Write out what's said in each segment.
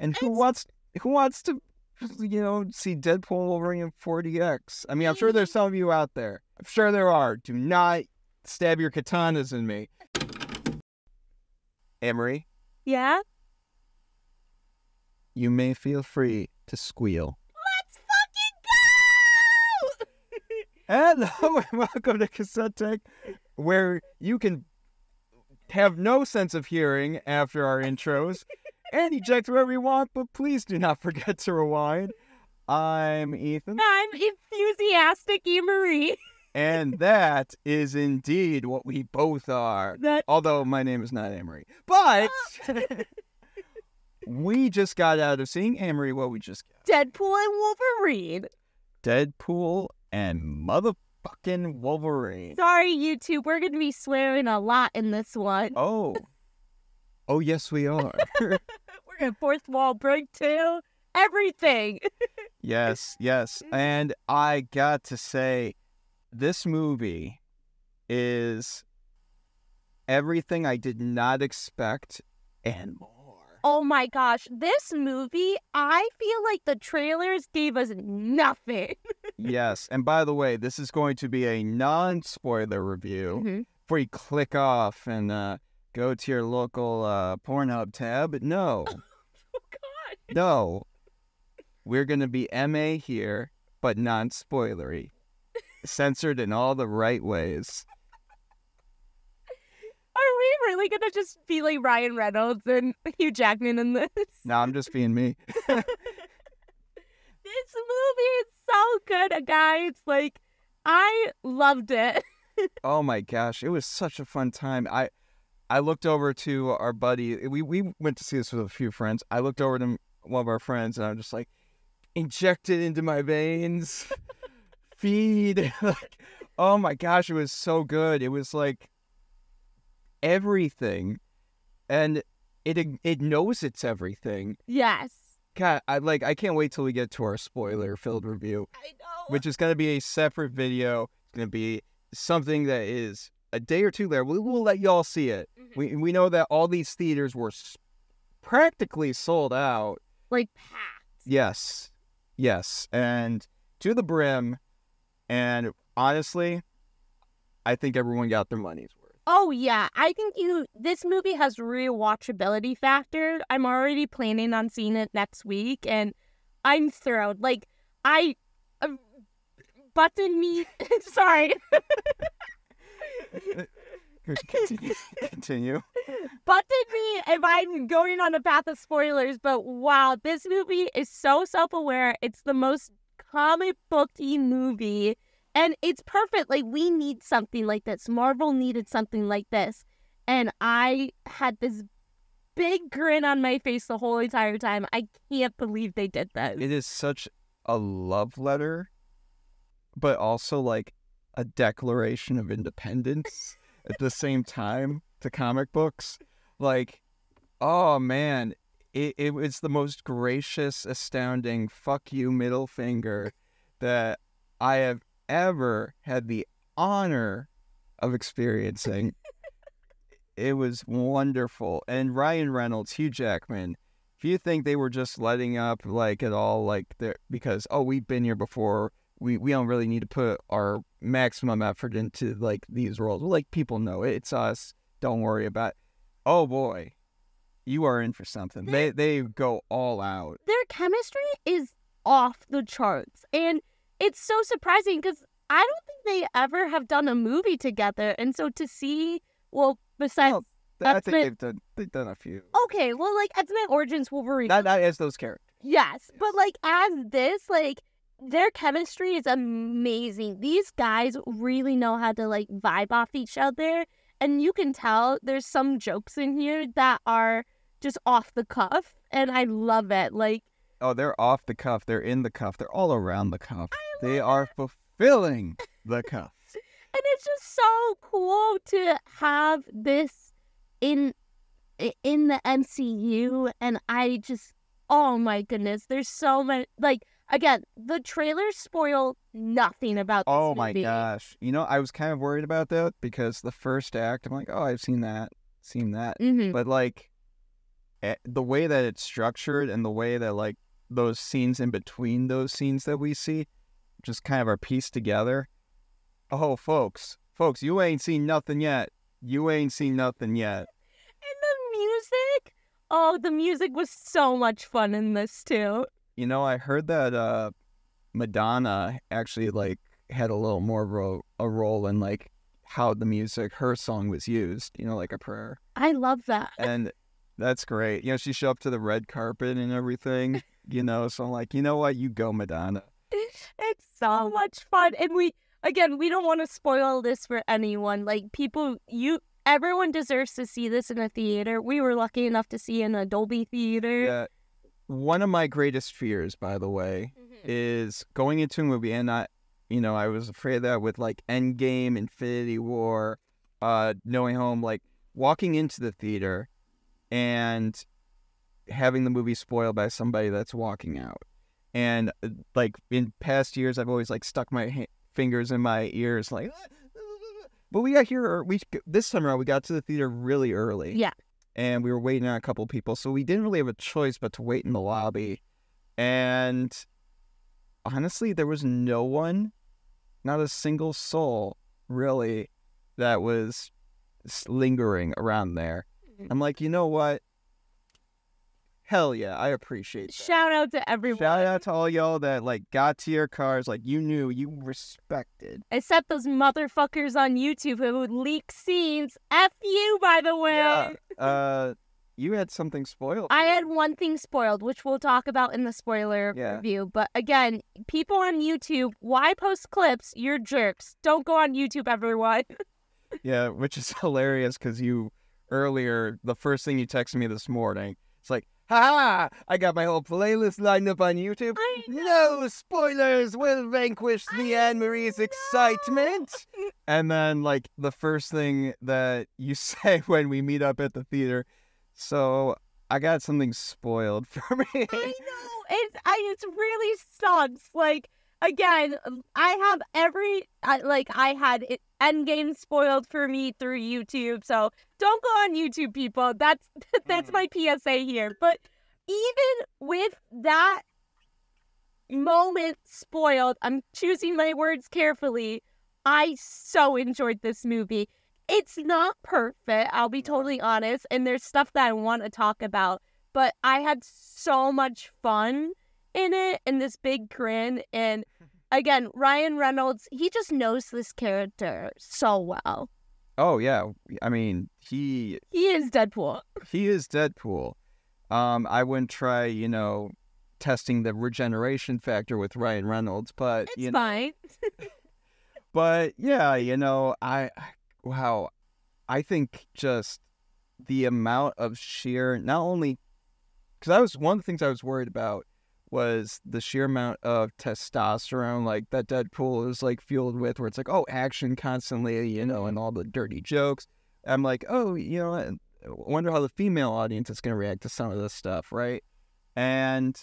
And who wants to, see Deadpool Wolverine in 40X? I mean, I'm sure there's some of you out there. I'm sure there are. Do not stab your katanas in me. Annmarie? Yeah? You may feel free to squeal. Let's fucking go! Hello and welcome to Cassette Tech, where you can have no sense of hearing after our intros and eject wherever you want, but please do not forget to rewind. I'm Ethan. I'm enthusiastic Annmarie. And that is indeed what we both are. Although my name is not Annmarie. But we just got out of seeing Annmarie. What we just got? Deadpool and Wolverine. Deadpool and motherfucking Wolverine. Sorry, YouTube. We're going to be swearing a lot in this one. Oh, yes, we are. We're going to fourth wall break too. Everything. Yes. And I got to say, this movie is everything I did not expect and more. Oh my gosh. This movie, I feel like the trailers gave us nothing. Yes. And by the way, this is going to be a non-spoiler review. Mm-hmm. Before you click off and go to your local Pornhub tab. No. Oh, God. No. We're going to be MA here, but non-spoilery. Censored in all the right ways. Are we really going to just be like RyanReynolds and Hugh Jackman in this? No, I'm just being me. This movie is so good, guys. Like, I loved it. Oh my gosh, it was such a fun time. I looked over to our buddy. We went to see this with a few friends. I looked over to one of our friends, and I'm just like, inject it into my veins. Feed. Like, oh my gosh, it was so good. It was like everything, and it knows it's everything. Yes. God, I can't wait till we get to our spoiler-filled review. I know. Which is going to be a separate video. It's going to be something that is a day or two there. We'll let y'all see it. Mm-hmm. We know that all these theaters were practically sold out. Like, packed. Yes, and to the brim. And honestly, I think everyone got their money's worth. Oh, yeah. I think this movie has rewatchability factor. I'm already planning on seeing it next week, and I'm thrilled. Like, button me. Sorry. Continue. Button me if I'm going on a path of spoilers, but wow, this movie is so self-aware. It's the most comic booky movie, and it's perfect. Like, we need something like this. Marvel needed something like this, and I had this big grin on my face the whole entire time. I can't believe they did this. It is such a love letter, but also like a declaration of independence at the same time to comic books. Like, oh man, it was the most gracious, astounding fuck you middle finger that I have ever had the honor of experiencing. It was wonderful. And RyanReynolds, Hugh Jackman, if you think they were just letting up like at all, like because we've been here before, we don't really need to put our maximum effort into like these roles. Like, people know it. It's us. Don't worry about it. Oh boy, you are in for something. They go all out. Their chemistry is off the charts, and it's so surprising because I don't think they ever have done a movie together. And so to see, well, besides, I think they've done a few. Okay, well, like X-Men Origins Wolverine, Not as those characters. yes, but like as this, like their chemistry is amazing. These guys really know how to like vibe off each other, and you can tell there's some jokes in here that are just off the cuff, and I love it. Like, oh, they're off the cuff. They're in the cuff. They're all around the cuff. They are fulfilling the cuff. And it's just so cool to have this in the MCU, and I just, oh my goodness, there's so many, like, again, the trailers spoil nothing about this Oh movie. my gosh. I was kind of worried about that because the first act, I'm like, oh, I've seen that. Mm-hmm. But like, the way that it's structured and the way that like those scenes in between those scenes that we see just kind of are pieced together. Oh, folks, you ain't seen nothing yet. You ain't seen nothing yet. And the music. Oh, the music was so much fun in this too. You know, I heard that Madonna actually like had a little more of a role in like how the music, her song was used, you know, like a prayer. I love that. And that's great. You know, she showed up to the red carpet and everything, you know, so I'm like, you know what? You go, Madonna. It's so much fun. And we don't want to spoil this for anyone. Like, everyone deserves to see this in a theater. We were lucky enough to see in a Dolby theater. Yeah. One of my greatest fears, by the way, is going into a movie, and I was afraid of that with like Endgame, Infinity War, No Way Home, like walking into the theater and having the movie spoiled by somebody that's walking out. And like in past years, I've always like stuck my fingers in my ears, like. But this time around, we got to the theater really early. Yeah. And we were waiting on a couple people, so we didn't really have a choice but to wait in the lobby. And honestly, there was no one, not a single soul, really, that was lingering around there. I'm like, you know what? Hell yeah, I appreciate that. Shout out to everyone. Shout out to all y'all that like got to your cars, like you knew, you respected. Except those motherfuckers on YouTube who would leak scenes. F you, by the way. Yeah. You had something spoiled. I had one thing spoiled, which we'll talk about in the spoiler review. But again, people on YouTube, why post clips? You're jerks. Don't go on YouTube, everyone. Yeah, which is hilarious because the first thing you texted me this morning, it's like, ha! I got my whole playlist lined up on YouTube. No spoilers will vanquish the Annmarie's excitement. And then, like, the first thing that you say when we meet up at the theater, so I got something spoiled for me. I know. It really sucks. Like, again, I had Endgame spoiled for me through YouTube, so don't go on YouTube, people. That's my PSA here. But even with that moment spoiled, I'm choosing my words carefully, I so enjoyed this movie. It's not perfect, I'll be totally honest, and there's stuff that I want to talk about, but I had so much fun in it, and this big grin, and again, RyanReynolds, he just knows this character so well. Oh, yeah. I mean, he is Deadpool. He is Deadpool. I wouldn't try, testing the regeneration factor with RyanReynolds, but... It's fine. But, yeah, I think just the amount of sheer... Not only... Because one of the things I was worried about was the sheer amount of testosterone like that Deadpool is like fueled with, where it's like, oh, action constantly, and all the dirty jokes. I'm like, oh, I wonder how the female audience is going to react to some of this stuff, right? And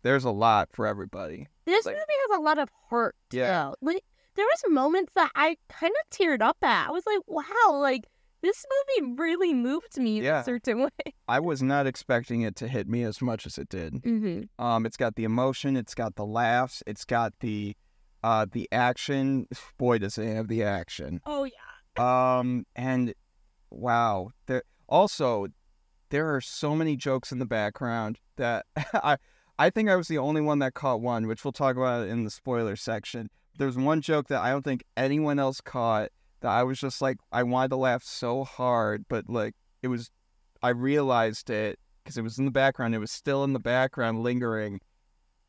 there's a lot for everybody. This movie has a lot of heart, yeah. Like, there was moments that I kind of teared up at. I was like, wow, like, this movie really moved me in a certain way. I was not expecting it to hit me as much as it did. Mm-hmm. It's got the emotion, it's got the laughs, it's got the action. Boy, does it have the action. Oh yeah. And wow, there are so many jokes in the background that I think I was the only one that caught one, which we'll talk about in the spoiler section. There's one joke that I don't think anyone else caught, that I was just like, I wanted to laugh so hard, but like I realized it because it was in the background. It was still in the background lingering,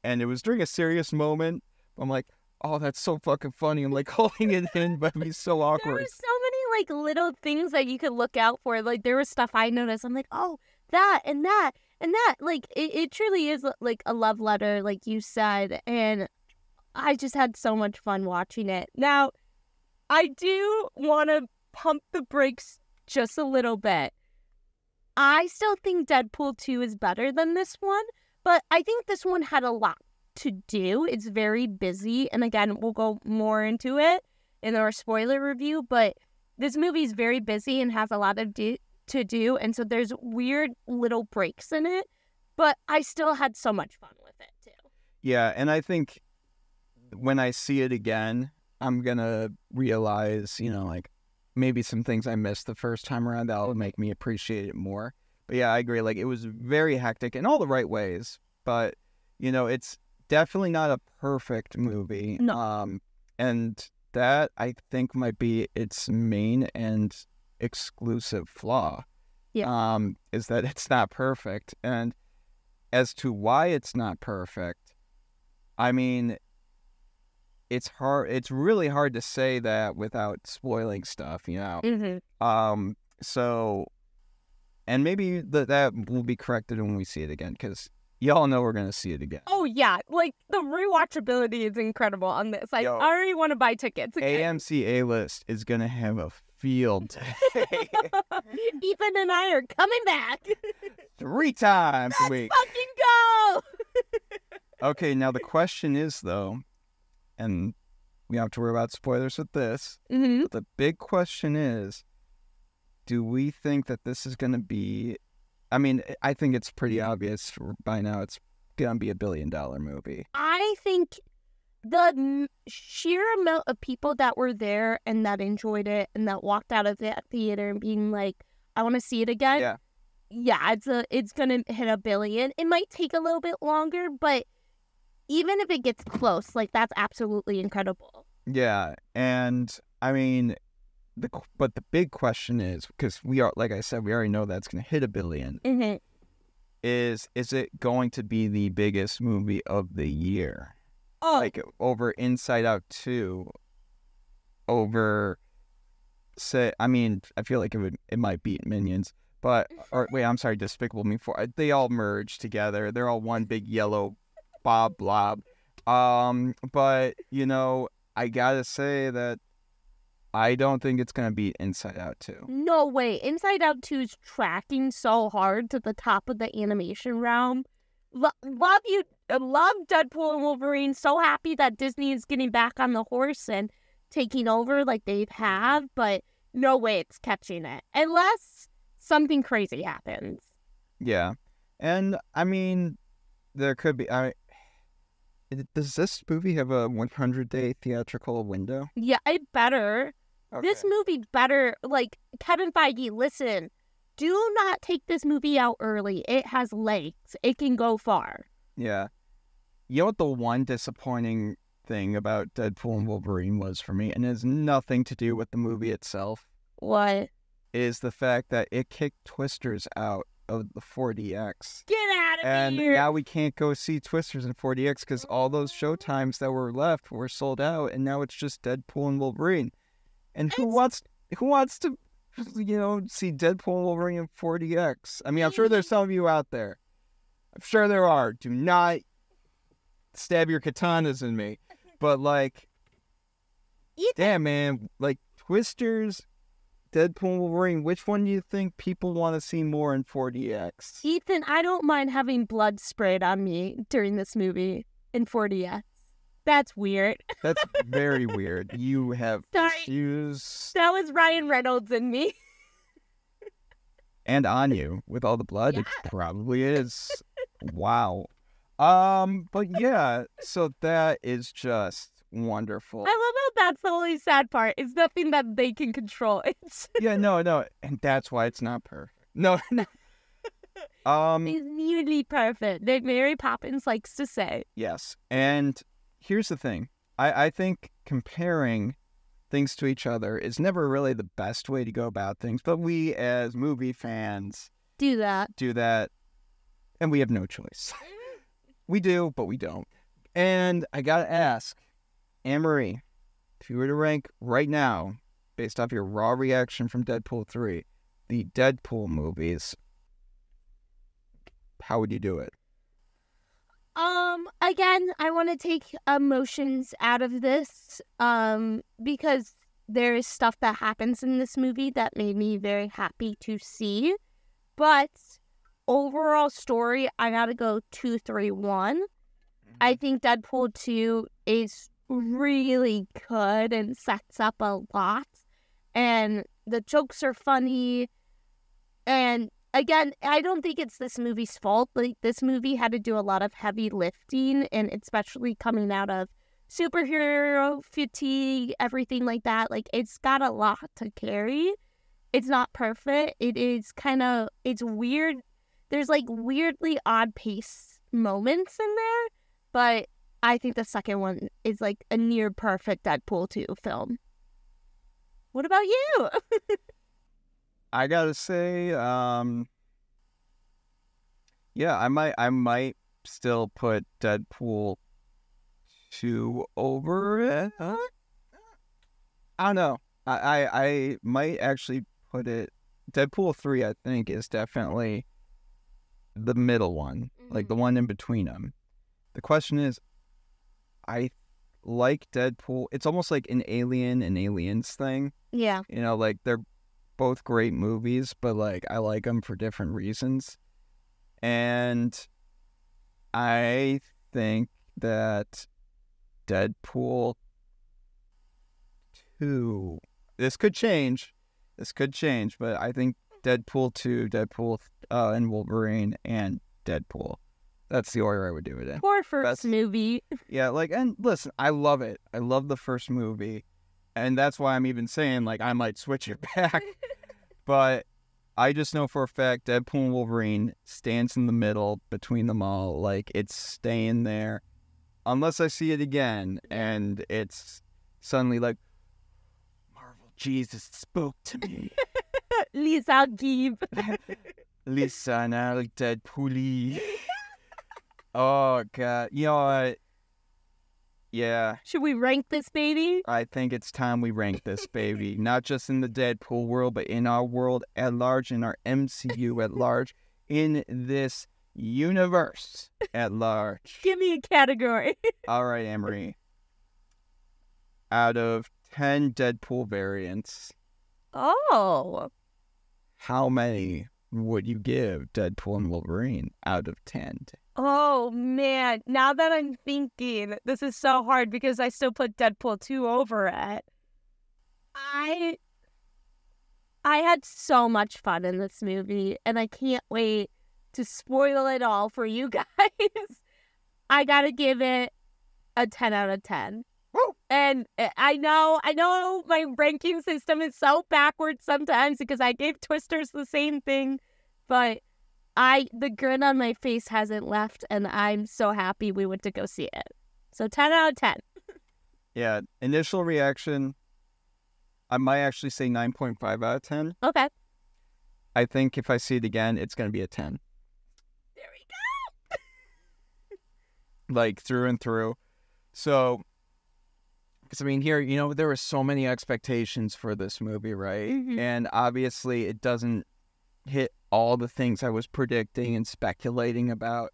and it was during a serious moment. I'm like, oh, that's so fucking funny. I'm like holding it in, but it'd be so awkward. There were so many like little things that you could look out for. Like there was stuff I noticed. I'm like, oh, that and that and that. Like it truly is like a love letter, like you said, and I just had so much fun watching it. Now, I do want to pump the brakes just a little bit. I still think Deadpool 2 is better than this one, but I think this one had a lot to do. It's very busy, and again, we'll go more into it in our spoiler review, but this movie is very busy and has a lot to to do, and so there's weird little breaks in it, but I still had so much fun with it too. Yeah, and I think when I see it again, I'm gonna realize, like maybe some things I missed the first time around that'll make me appreciate it more. But yeah, I agree. Like, it was very hectic in all the right ways, but it's definitely not a perfect movie. No. And that, I think, might be its main and exclusive flaw. Yeah. Is that it's not perfect. And as to why it's not perfect, I mean, it's really hard to say that without spoiling stuff, Mm-hmm. So, and maybe that will be corrected when we see it again, because y'all know we're gonna see it again. Oh yeah, like the rewatchability is incredible on this. I already want to buy tickets again. AMC A-List is gonna have a field day. Ethan and I are coming back 3 times a Let's week. fucking go! Okay, now the question is though, and we don't have to worry about spoilers with this, Mm-hmm. but the big question is, do we think that this is going to be... I mean, I think it's pretty obvious by now it's going to be a $1 billion movie. I think the sheer amount of people that were there and that enjoyed it and that walked out of that theater and being like, I want to see it again. Yeah, it's going to hit $1 billion. It might take a little bit longer, but even if it gets close, like, that's absolutely incredible. Yeah, and I mean... But the big question is, because like I said, we already know that's going to hit $1 billion. Mm-hmm. Is it going to be the biggest movie of the year? Oh, Like, over Inside Out 2, over, say, I mean, I feel like it might beat Minions, but, or wait, I'm sorry, Despicable Me 4. They all merge together. They're all one big yellow blob. But, I gotta say that I don't think it's going to beat Inside Out 2. no way. Inside Out 2 is tracking so hard to the top of the animation realm. Love Deadpool and Wolverine. So happy that Disney is getting back on the horse and taking over like they have, but no way it's catching it. Unless something crazy happens. Yeah. And, I mean, there could be... does this movie have a 100-day theatrical window? Yeah, it better. Okay. This movie better, like, Kevin Feige, listen, do not take this movie out early. It has legs. It can go far. Yeah. You know what the one disappointing thing about Deadpool and Wolverine was for me, and it has nothing to do with the movie itself? What? Is the fact that it kicked Twisters out of the 4DX. Get out of and here! now we can't go see Twisters in 4DX because all those showtimes that were left were sold out, and now it's just Deadpool and Wolverine. And who wants to, see Deadpool and Wolverine in 4DX? I mean, I'm sure there's some of you out there. I'm sure there are. Do not stab your katanas in me. But, like, damn, man. Like, Twisters, Deadpool and Wolverine, which one do you think people want to see more in 4DX? Ethan, I don't mind having blood sprayed on me during this movie in 4DX. That's weird. That's very weird. You have issues. That was RyanReynolds in me. And on you with all the blood. Yeah. It probably is. Wow. But yeah, so that is just wonderful. I love how that's the only sad part. It's nothing that they can control. It's Yeah, no. And that's why it's not perfect. No. It's nearly perfect, like Mary Poppins likes to say. Yes. And here's the thing. I think comparing things to each other is never really the best way to go about things, but we as movie fans do that. And we have no choice. We do, but we don't. And I gotta ask, Annmarie, if you were to rank right now, based off your raw reaction from Deadpool 3, the Deadpool movies, how would you do it? Again, I want to take emotions out of this, because there is stuff that happens in this movie that made me very happy to see. But overall story, I gotta go 2, 3, 1. I think Deadpool 2 is really good and sets up a lot. And the jokes are funny. And again, I don't think it's this movie's fault. Like, this movie had to do a lot of heavy lifting, and especially coming out of superhero fatigue, everything like that. Like, it's got a lot to carry. It's not perfect. It is it's weird. There's like weirdly odd pace moments in there, but I think the second one is like a near perfect Deadpool 2 film. What about you? I gotta say, yeah, I might still put Deadpool 2 over it. I don't know. I might actually put it. Deadpool 3, I think, is definitely the middle one, like the one in between them. The question is, I like Deadpool. It's almost like an Alien and Aliens thing. Yeah. You know, like they're both great movies, but like I like them for different reasons. And I think that Deadpool 2, this could change, but I think Deadpool 2, Deadpool and Wolverine, and Deadpool. That's the order I would do it in. Poor first movie. Yeah, like, and listen, I love it. I love the first movie. And that's why I'm even saying, like, I might switch it back. But I just know for a fact Deadpool and Wolverine stands in the middle between them all. Like, it's staying there. Unless I see it again and it's suddenly like, Marvel Jesus spoke to me. Lisa Gibb. Lisa, now like Deadpool. Oh, God. You know what? Yeah. Should we rank this baby? I think it's time we rank this baby. Not just in the Deadpool world, but in our world at large, in our MCU at large, in this universe at large. Give me a category. All right, Annmarie. Out of 10 Deadpool variants, Oh. how many would you give Deadpool and Wolverine out of 10? Oh, man. Now that I'm thinking, this is so hard because I still put Deadpool 2 over it. I had so much fun in this movie, and I can't wait to spoil it all for you guys. I gotta give it a 10 out of 10. Woo! And I know my ranking system is so backwards sometimes because I gave Twisters the same thing, but the grin on my face hasn't left, and I'm so happy we went to go see it. So 10 out of 10. Yeah, initial reaction, I might actually say 9.5 out of 10. Okay. I think if I see it again, it's going to be a 10. There we go. Like, through and through. So, because I mean, here, you know, there were so many expectations for this movie, right? Mm-hmm. And obviously, it doesn't hit all the things I was predicting and speculating about.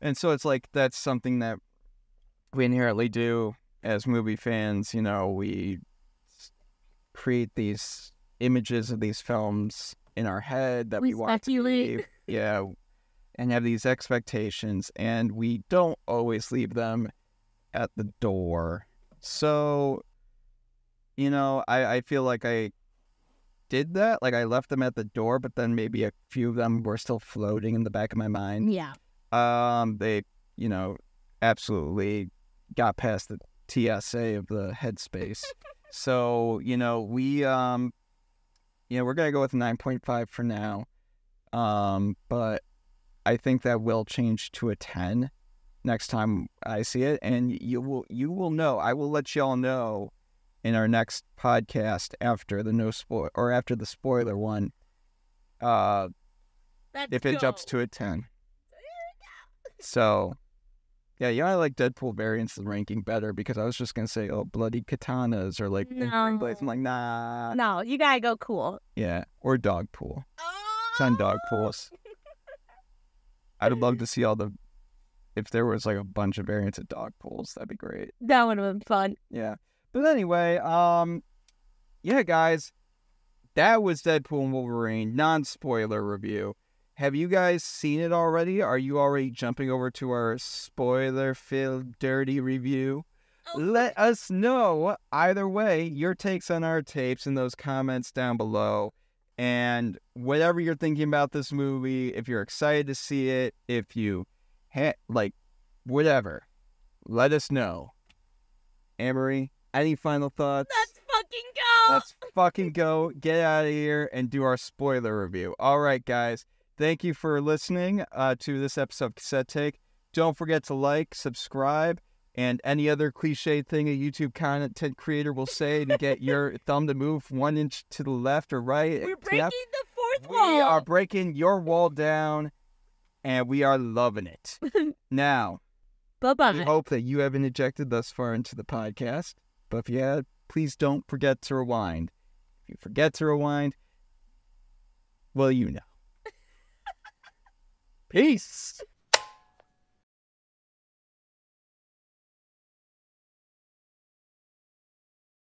And so it's like, that's something that we inherently do as movie fans. You know, we create these images of these films in our head that we want to believe. Yeah, and have these expectations, and we don't always leave them at the door. So, you know, I feel like I did that. Like, I left them at the door, but then maybe a few of them were still floating in the back of my mind. Yeah. They, you know, absolutely got past the TSA of the headspace. So, you know, we're going to go with 9.5 for now. But I think that will change to a 10 next time I see it. And you will know. I will let y'all know in our next podcast after after the spoiler one. If it jumps to a 10. So, yeah, you know, I like Deadpool variants the ranking better because I was just going to say, oh, bloody katanas or like, no. I'm like, nah. No, you gotta go cool. Yeah, or dog pool. 10 dog pools. I'd love to see if there was like a bunch of variants of dog pools, that'd be great. That would have been fun. Yeah. But anyway, yeah, guys, that was Deadpool and Wolverine, non-spoiler review. Have you guys seen it already? Are you already jumping over to our spoiler-filled dirty review? Let us know, either way, your takes on our tapes in those comments down below. And whatever you're thinking about this movie, if you're excited to see it, if you whatever, let us know. Annmarie, any final thoughts? Let's fucking go. Let's fucking go. Get out of here and do our spoiler review. All right, guys. Thank you for listening to this episode of Cassette Take. Don't forget to like, subscribe, and any other cliche thing a YouTube content creator will say to get your thumb to move 1 inch to the left or right. We're breaking the fourth wall. We are breaking your wall down, and we are loving it. Now, bye-bye. we hope that you haven't ejected thus far into the podcast, but if you have, please don't forget to rewind. If you forget to rewind, well, you know. Peace.